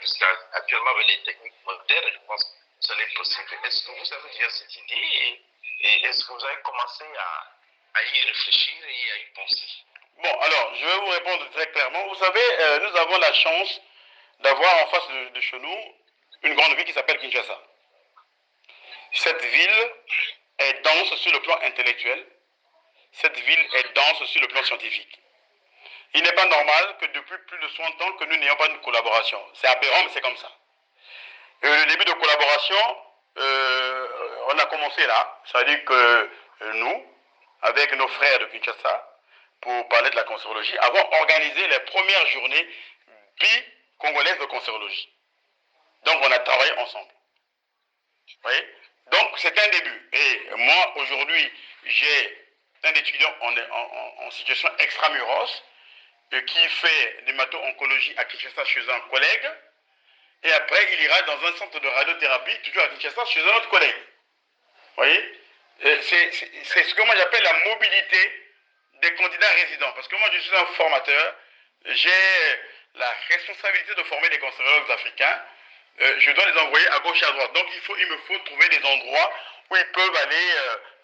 [SPEAKER 3] actuellement avec les techniques modernes, je pense que ça est possible. Est-ce que vous avez déjà cette idée et est-ce que vous avez commencé à y réfléchir et à y penser?
[SPEAKER 1] Bon, alors, je vais vous répondre très clairement. Vous savez, nous avons la chance d'avoir en face de chez nous une grande ville qui s'appelle Kinshasa. Cette ville est dense sur le plan intellectuel. Cette ville est dense sur le plan scientifique. Il n'est pas normal que depuis plus de 60 ans que nous n'ayons pas une collaboration. C'est aberrant, mais c'est comme ça. Le début de collaboration, on a commencé là. Ça veut dire que nous, avec nos frères de Kinshasa, pour parler de la cancérologie, avons organisé les premières journées bi-congolaises de cancérologie. Donc on a travaillé ensemble. Vous voyez? Donc c'est un début. Et moi, aujourd'hui, j'ai un étudiant en situation extramuros qui fait l'hémato-oncologie à Kinshasa chez un collègue. Et après, il ira dans un centre de radiothérapie, toujours à Kinshasa, chez un autre collègue. Vous voyez? C'est ce que moi j'appelle la mobilité des candidats résidents. Parce que moi, je suis un formateur. J'ai la responsabilité de former des cancérologues africains. Je dois les envoyer à gauche et à droite. Donc, il me faut trouver des endroits où ils peuvent aller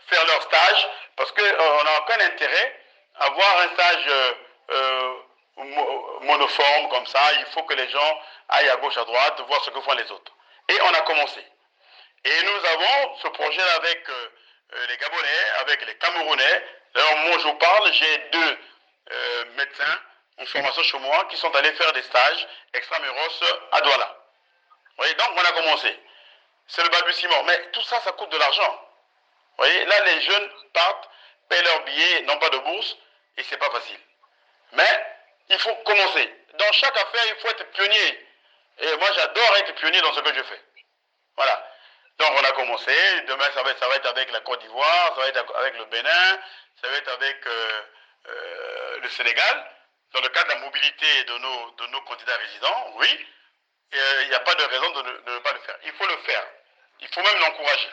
[SPEAKER 1] faire leur stage. Parce qu'on n'a aucun intérêt à avoir un stage monoforme comme ça. Il faut que les gens aillent à gauche, à droite, voir ce que font les autres. Et on a commencé. Et nous avons ce projet avec les Gabonais, avec les Camerounais. D'ailleurs, moi je vous parle, j'ai 2 médecins en formation chez moi qui sont allés faire des stages extramuros à Douala. Vous voyez, donc on a commencé. C'est le balbutiement. Mais tout ça, ça coûte de l'argent. Vous voyez, là les jeunes partent, paient leurs billets, n'ont pas de bourse, et c'est pas facile. Mais il faut commencer. Dans chaque affaire, il faut être pionnier. Et moi, j'adore être pionnier dans ce que je fais. Voilà. Donc, on a commencé. Demain, ça va être avec la Côte d'Ivoire, ça va être avec le Bénin, ça va être avec le Sénégal. Dans le cadre de la mobilité de nos candidats résidents, oui. Il n'y a pas de raison de ne pas le faire. Il faut le faire. Il faut même l'encourager.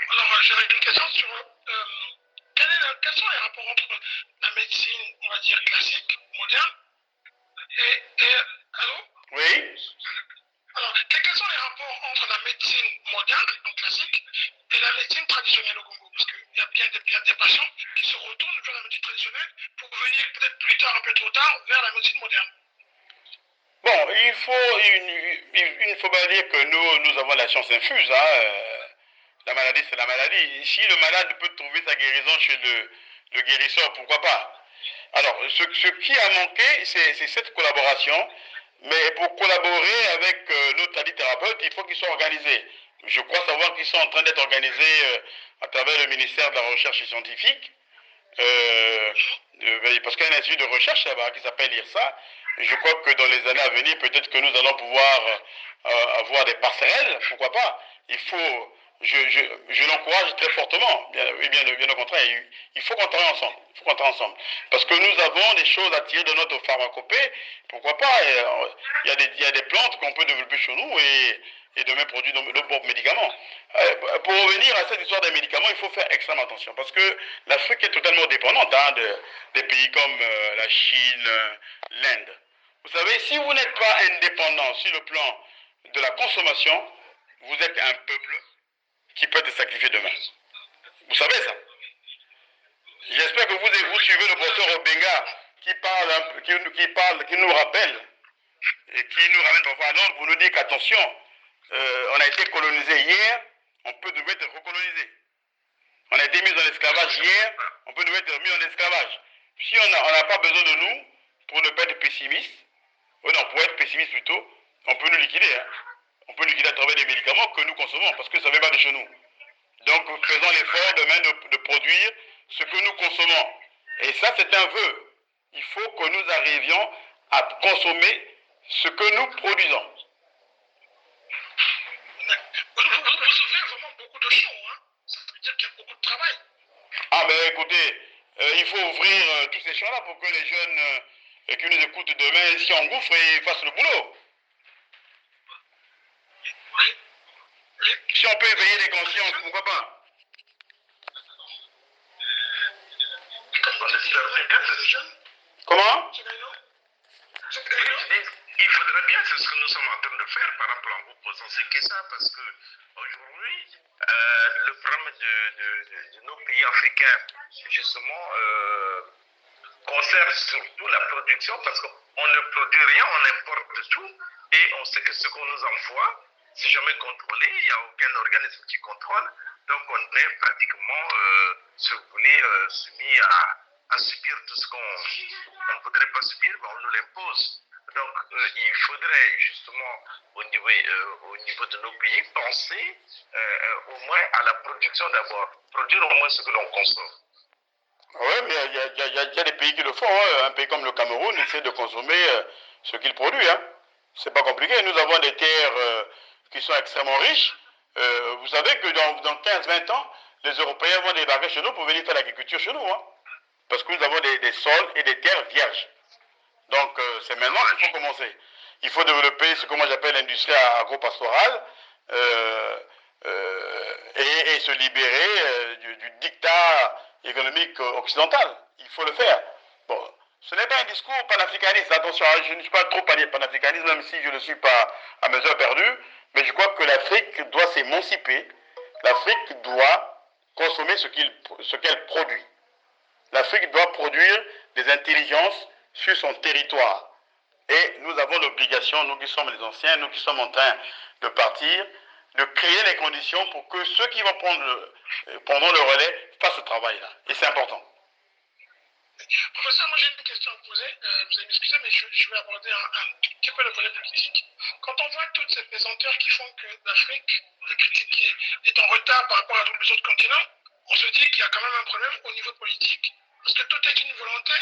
[SPEAKER 2] Alors, j'aurais une question sur quels sont les rapports entre la médecine, on va dire, classique, moderne, et allô?
[SPEAKER 1] Oui.
[SPEAKER 2] Alors, quels sont les rapports entre la médecine moderne, donc classique, et la médecine traditionnelle au Congo? Parce qu'il y a des patients qui se retournent vers la médecine traditionnelle pour venir peut-être plus tard, un peu trop tard, vers la médecine moderne.
[SPEAKER 1] Bon, il ne faut pas dire que nous avons la science infuse. Hein. La maladie maladie, c'est la maladie. Si le malade peut trouver sa guérison chez le guérisseur, pourquoi pas? Alors, ce qui a manqué, c'est cette collaboration. Mais pour collaborer avec nos thérapeutes, il faut qu'ils soient organisés. Je crois savoir qu'ils sont en train d'être organisés à travers le ministère de la Recherche scientifique. Parce qu'il y a un institut de recherche là-bas qui s'appelle IRSA. Et je crois que dans les années à venir, peut-être que nous allons pouvoir avoir des passerelles, pourquoi pas. Je l'encourage très fortement, bien au contraire. Il faut qu'on travaille ensemble. Il faut qu'on travaille ensemble. Parce que nous avons des choses à tirer de notre pharmacopée, pourquoi pas. Il y a des plantes qu'on peut développer chez nous et de même produire de bons médicaments. Pour revenir à cette histoire des médicaments, il faut faire extrêmement attention parce que l'Afrique est totalement dépendante des pays comme la Chine, l'Inde. Vous savez, si vous n'êtes pas indépendant sur le plan de la consommation, vous êtes un peuple qui peut être sacrifié demain. Vous savez ça? J'espère que vous suivez le professeur Obenga qui nous rappelle et qui nous ramène parfois à l'ordre pour nous dire qu'attention, on a été colonisé hier, on peut nous être recolonisé. On a été mis en esclavage hier, on peut nous être mis en esclavage. Si on n'a pas besoin de nous, pour ne pas être pessimiste, non, pour être pessimiste plutôt, on peut nous liquider. Hein. On peut liquider à travers des médicaments que nous consommons, parce que ça ne vient pas de chez nous. Donc faisons l'effort demain de produire ce que nous consommons. Et ça, c'est un vœu. Il faut que nous arrivions à consommer ce que nous produisons.
[SPEAKER 2] Vous ouvrez vraiment beaucoup de champs, hein? Ça veut dire qu'il y a beaucoup de travail.
[SPEAKER 1] Ah, mais écoutez, il faut ouvrir tous ces champs-là pour que les jeunes qui nous écoutent demain s'y engouffrent et fassent le boulot.
[SPEAKER 2] Oui. Oui.
[SPEAKER 1] Si on peut éveiller les consciences, pourquoi pas? Comment?
[SPEAKER 3] Il faudrait bien, c'est ce que nous sommes en train de faire, par exemple, en vous posant ces questions, parce que aujourd'hui, le problème de nos pays africains, justement, concerne surtout la production, parce qu'on ne produit rien, on importe tout, et on sait que ce qu'on nous envoie, c'est jamais contrôlé, il n'y a aucun organisme qui contrôle, donc on est pratiquement, si vous voulez, soumis à subir tout ce qu'on ne voudrait pas subir, mais on nous l'impose. Donc, il faudrait justement, au niveau de nos pays, penser au moins à la production d'abord. Produire au moins ce que l'on consomme.
[SPEAKER 1] Oui, mais il y a des pays qui le font. Hein. Un pays comme le Cameroun essaie de consommer ce qu'il produit. Hein. C'est pas compliqué. Nous avons des terres qui sont extrêmement riches. Vous savez que dans 15-20 ans, les Européens vont débarquer chez nous pour venir faire l'agriculture chez nous. Hein. Parce que nous avons des sols et des terres vierges. Donc, c'est maintenant qu'il faut commencer. Il faut développer ce que moi j'appelle l'industrie agro-pastorale et se libérer du dictat économique occidental. Il faut le faire. Bon, ce n'est pas un discours panafricaniste. Attention, je ne suis pas trop panafricaniste, même si je ne le suis pas à mesure perdue. Mais je crois que l'Afrique doit s'émanciper. L'Afrique doit consommer ce qu'elle produit. L'Afrique doit produire des intelligences sur son territoire. Et nous avons l'obligation, nous qui sommes les anciens, nous qui sommes en train de partir, de créer les conditions pour que ceux qui vont prendre le relais fassent ce travail-là. Et c'est important.
[SPEAKER 2] Professeur, moi j'ai une question à vous poser. Vous allez m'excuser, mais je vais aborder un petit peu le volet politique. Quand on voit toutes ces pesanteurs qui font que l'Afrique est en retard par rapport à tous les autres continents, on se dit qu'il y a quand même un problème au niveau politique, parce que tout est une volonté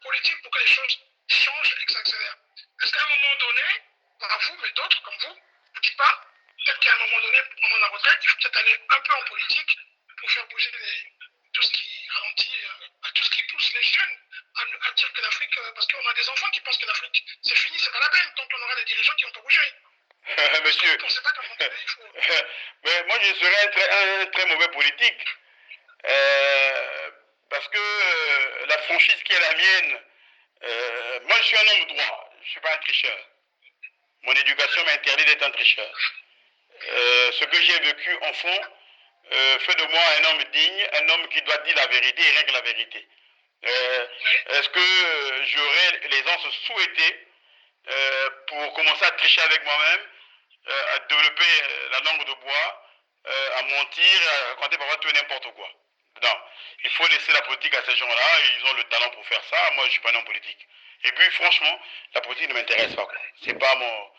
[SPEAKER 2] politique pour que les choses changent et que ça accélère. Est-ce qu'à un moment donné, par vous, mais d'autres comme vous, ne dites pas, peut-être qu'à un moment donné, pendant la retraite, il faut peut-être aller un peu en politique pour faire bouger tout ce qui ralentit, tout ce qui pousse les jeunes à dire que l'Afrique, parce qu'on a des enfants qui pensent que l'Afrique, c'est fini, c'est pas la peine, tant qu'on aura des dirigeants qui n'ont pas bougé.
[SPEAKER 1] Monsieur,
[SPEAKER 2] vous ne pensez pas qu'à un moment donné, il faut...
[SPEAKER 1] mais moi je serais un très mauvais politique. Parce que la franchise qui est la mienne, moi je suis un homme droit, je ne suis pas un tricheur. Mon éducation m'interdit d'être un tricheur. Ce que j'ai vécu enfant fait de moi un homme digne, un homme qui doit dire la vérité et rien que la vérité. Est-ce que j'aurais l'aisance souhaitée pour commencer à tricher avec moi-même, à développer la langue de bois, à mentir, à raconter parfois tout et n'importe quoi. Non, il faut laisser la politique à ces gens-là, ils ont le talent pour faire ça. Moi, je suis pas un homme politique. Et puis, franchement, la politique ne m'intéresse pas, quoi. C'est pas mon.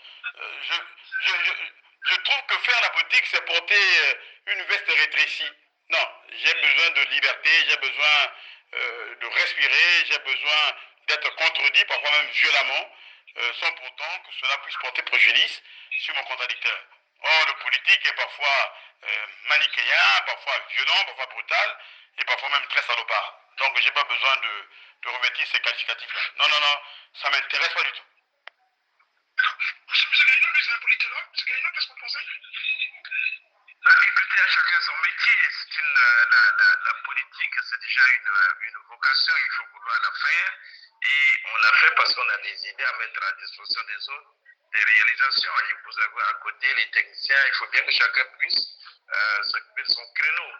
[SPEAKER 1] Je trouve que faire la politique, c'est porter une veste rétrécie. Non, j'ai besoin de liberté, j'ai besoin de respirer, j'ai besoin d'être contredit, parfois même violemment, sans pourtant que cela puisse porter préjudice sur mon contradicteur. Or, le politique est parfois manichéen, parfois violent, parfois brutal, et parfois même très salopard. Donc, j'ai pas besoin de revêtir ces qualificatifs-là. Non, non, non, ça m'intéresse pas du tout.
[SPEAKER 2] Alors, M. Galino, lui, c'est un politologue. M. Galino, qu'est-ce que vous pensez?
[SPEAKER 3] Bah, écoutez, à chacun son métier. La politique, c'est déjà une vocation, il faut vouloir la faire. Et on l'a fait parce qu'on a des idées à mettre à disposition des autres, des réalisations. Et vous avez à côté les techniciens, il faut bien que chacun puisse s'occuper de son créneau.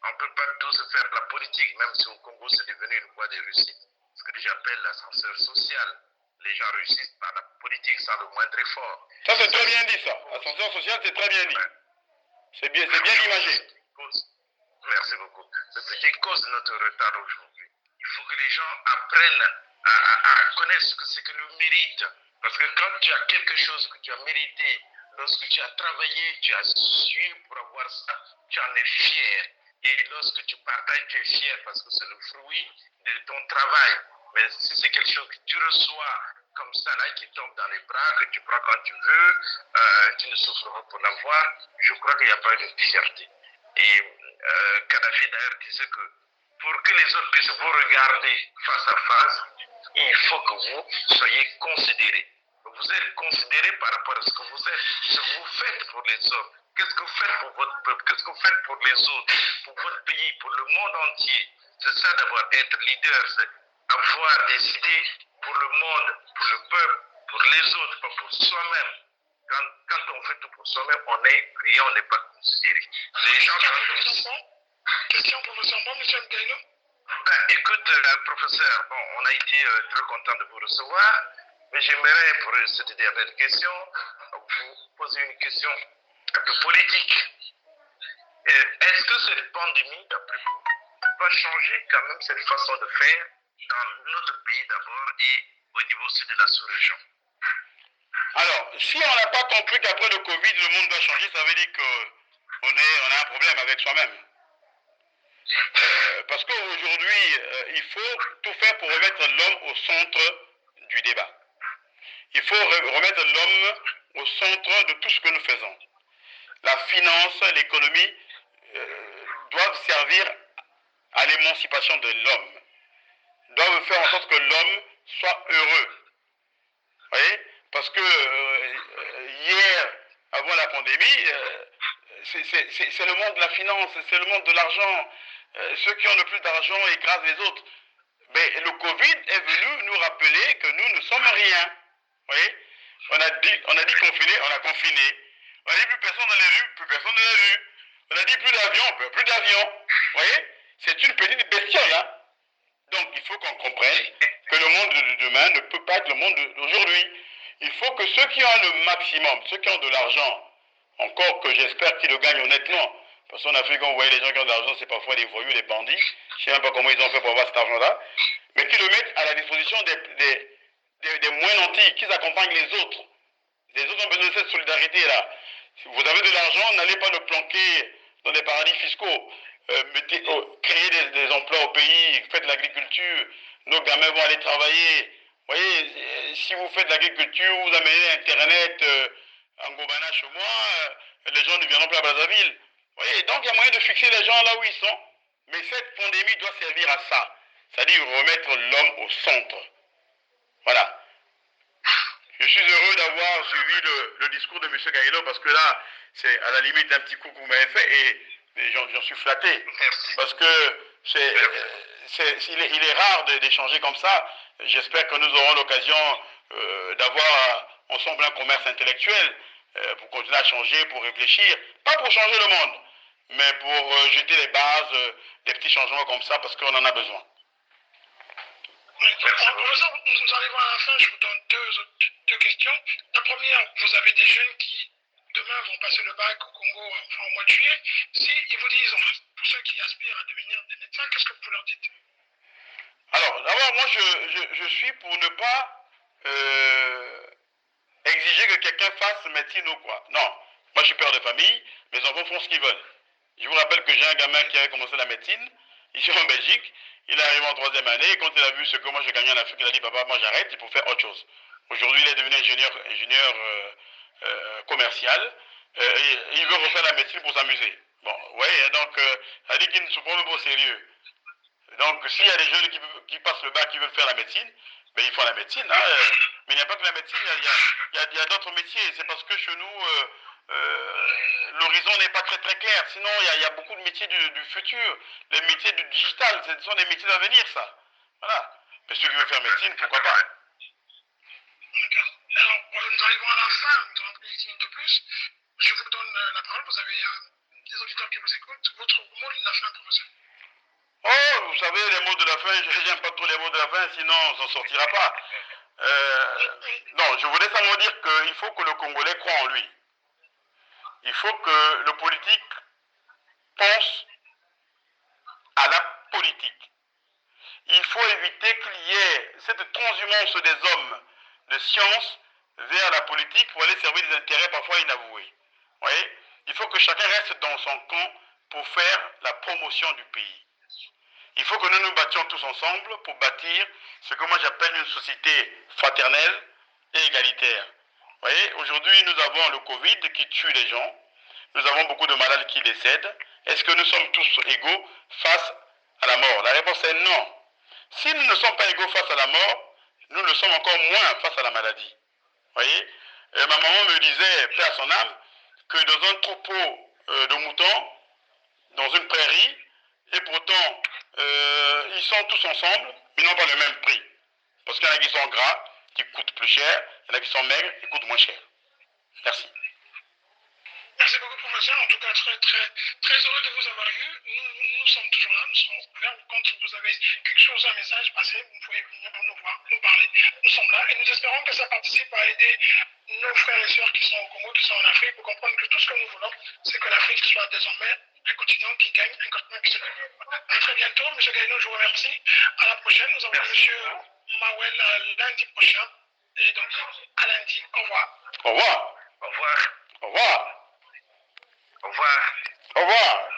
[SPEAKER 3] On ne peut pas tous faire de la politique, même si au Congo c'est devenu une voie de réussite. Ce que j'appelle l'ascenseur social. Les gens réussissent par la politique sans le moindre effort.
[SPEAKER 1] Ça, c'est très bien dit, ça. Ascenseur social, c'est très bien dit. C'est bien imagé.
[SPEAKER 3] Merci beaucoup. C'est ce qui cause notre retard aujourd'hui. Il faut que les gens apprennent à connaître ce que c'est que le mérite. Parce que quand tu as quelque chose que tu as mérité, lorsque tu as travaillé, tu as sué pour avoir ça, tu en es fier. Et lorsque tu partages, tu es fier parce que c'est le fruit de ton travail. Mais si c'est quelque chose que tu reçois comme ça, là, qui tombe dans les bras, que tu prends quand tu veux, tu ne souffres pas pour l'avoir, je crois qu'il n'y a pas de fierté. Et Kadhafi d'ailleurs disait que pour que les autres puissent vous regarder face à face, il faut que vous soyez considérés. Vous êtes considérés par rapport à ce que vous êtes, ce que vous faites pour les autres. Qu'est-ce que vous faites pour votre peuple? Qu'est-ce que vous faites pour les autres, pour votre pays, pour le monde entier? C'est ça d'abord, être leader, c'est avoir des idées pour le monde, pour le peuple, pour les autres, pas pour soi-même. Quand on fait tout pour soi-même, on est rien, on n'est pas considéré. Les gens
[SPEAKER 2] Question, professeur Bon, M. Gaïno.
[SPEAKER 3] Ben, écoute, professeur, bon, on a été très content de vous recevoir, mais j'aimerais, pour cette dernière question, vous poser une question un peu politique. Est-ce que cette pandémie, d'après vous, va changer quand même cette façon de faire dans notre pays d'abord et au niveau aussi de la sous-région?
[SPEAKER 1] Alors, si on n'a pas compris qu'après le Covid, le monde doit changer, ça veut dire qu'on a un problème avec soi-même. Parce qu'aujourd'hui, il faut tout faire pour remettre l'homme au centre du débat. Il faut remettre l'homme au centre de tout ce que nous faisons. La finance, l'économie doivent servir à l'émancipation de l'homme, doivent faire en sorte que l'homme soit heureux. Vous voyez? Parce que hier, avant la pandémie, c'est le monde de la finance, c'est le monde de l'argent. Ceux qui ont le plus d'argent écrasent les autres. Mais le Covid est venu nous rappeler que nous ne sommes rien. Vous voyez? On a dit confiné, on a confiné. On a dit plus personne dans les rues, plus personne dans les rues. On a dit plus d'avions, plus d'avions. Vous voyez? C'est une petite bestiole, hein? Donc il faut qu'on comprenne que le monde de demain ne peut pas être le monde d'aujourd'hui. Il faut que ceux qui ont le maximum, ceux qui ont de l'argent, encore que j'espère qu'ils le gagnent honnêtement, parce qu'en Afrique, on voyait les gens qui ont de l'argent, c'est parfois des voyous, des bandits, je ne sais même pas comment ils ont fait pour avoir cet argent-là, mais qu'ils le mettent à la disposition des moins nantis, qu'ils accompagnent les autres. Les autres ont besoin de cette solidarité-là. Si vous avez de l'argent, n'allez pas le planquer dans des paradis fiscaux. Créez des emplois au pays, faites de l'agriculture, nos gamins vont aller travailler. Vous voyez, si vous faites de l'agriculture, vous amenez Internet en Gobana chez moi, les gens ne viendront plus à Brazzaville. Vous voyez, donc il y a moyen de fixer les gens là où ils sont. Mais cette pandémie doit servir à ça, c'est-à-dire remettre l'homme au centre. Voilà. Je suis heureux d'avoir suivi le discours de M. Gaïlo parce que là, c'est à la limite un petit coup que vous m'avez fait et j'en suis flatté.
[SPEAKER 3] Merci.
[SPEAKER 1] Parce que il est rare d'échanger comme ça. J'espère que nous aurons l'occasion d'avoir ensemble un commerce intellectuel pour continuer à changer, pour réfléchir. Pas pour changer le monde, mais pour jeter les bases des petits changements comme ça parce qu'on en a besoin.
[SPEAKER 2] Professeur, nous arrivons à la fin, je vous donne deux questions. La première, vous avez des jeunes qui demain vont passer le bac au Congo, enfin au mois de juillet, s'ils vous disent, enfin, pour ceux qui aspirent à devenir des médecins, qu'est-ce que vous leur dites?
[SPEAKER 1] Alors, d'abord, moi, je suis pour ne pas exiger que quelqu'un fasse médecine ou quoi. Non, moi, je suis père de famille, mes enfants font ce qu'ils veulent. Je vous rappelle que j'ai un gamin qui avait commencé la médecine, ici en Belgique. Il est arrivé en troisième année, et quand il a vu ce que moi j'ai gagné en Afrique, il a dit, papa, moi j'arrête, il faut faire autre chose. Aujourd'hui, il est devenu ingénieur commercial, et il veut refaire la médecine pour s'amuser. Bon, ouais, donc, ça dit qu'il ne se prend même pas au sérieux. Donc, s'il y a des jeunes qui passent le bac, qui veulent faire la médecine, ben, ils font la médecine. Hein, mais il n'y a pas que la médecine, il y a d'autres métiers. C'est parce que chez nous, l'horizon n'est pas très très clair. Sinon, il y a beaucoup de métiers du futur. Les métiers du digital, ce sont des métiers d'avenir, ça. Voilà. Mais ceux qui veulent faire médecine, pourquoi pas?
[SPEAKER 2] D'accord. Alors, nous arrivons à la fin, nous avons 10 minutes de plus. Je vous donne la parole. Vous avez des auditeurs qui vous écoutent. Votre mot de la fin, professeur.
[SPEAKER 1] Oh, vous savez, les mots de la fin, je n'aime pas trop les mots de la fin, sinon on s'en sortira pas. Non, je voulais seulement dire qu'il faut que le Congolais croit en lui. Il faut que le politique pense à la politique. Il faut éviter qu'il y ait cette transhumance des hommes de science vers la politique pour aller servir des intérêts parfois inavoués. Vous voyez? Il faut que chacun reste dans son camp pour faire la promotion du pays. Il faut que nous nous battions tous ensemble pour bâtir ce que moi j'appelle une société fraternelle et égalitaire. Vous voyez, aujourd'hui nous avons le Covid qui tue les gens, nous avons beaucoup de malades qui décèdent. Est-ce que nous sommes tous égaux face à la mort? La réponse est non. Si nous ne sommes pas égaux face à la mort, nous le sommes encore moins face à la maladie. Vous voyez, ma maman me disait, paix à son âme, que dans un troupeau de moutons, dans une prairie, et pourtant, ils sont tous ensemble, mais ils n'ont pas le même prix. Parce qu'il y en a qui sont gras, qui coûtent plus cher, il y en a qui sont maigres, qui coûtent moins cher. Merci.
[SPEAKER 2] Merci beaucoup, professeur. En tout cas, très heureux de vous avoir eu. Nous sommes toujours là, nous serons ouverts. Quand vous avez quelque chose, un message passé, vous pouvez venir nous voir, nous parler. Nous sommes là et nous espérons que ça participe à aider nos frères et sœurs qui sont au Congo, qui sont en Afrique, pour comprendre que tout ce que nous voulons, c'est que l'Afrique soit désormais un continent qui gagne, un continent qui se développe. À très bientôt, M. Gaïno, je vous remercie. À la prochaine. Nous avons M. Mawel lundi prochain. Et donc, à lundi. Au revoir.
[SPEAKER 1] Au revoir.
[SPEAKER 3] Au revoir.
[SPEAKER 1] Au revoir.
[SPEAKER 3] Au revoir.
[SPEAKER 1] Au revoir.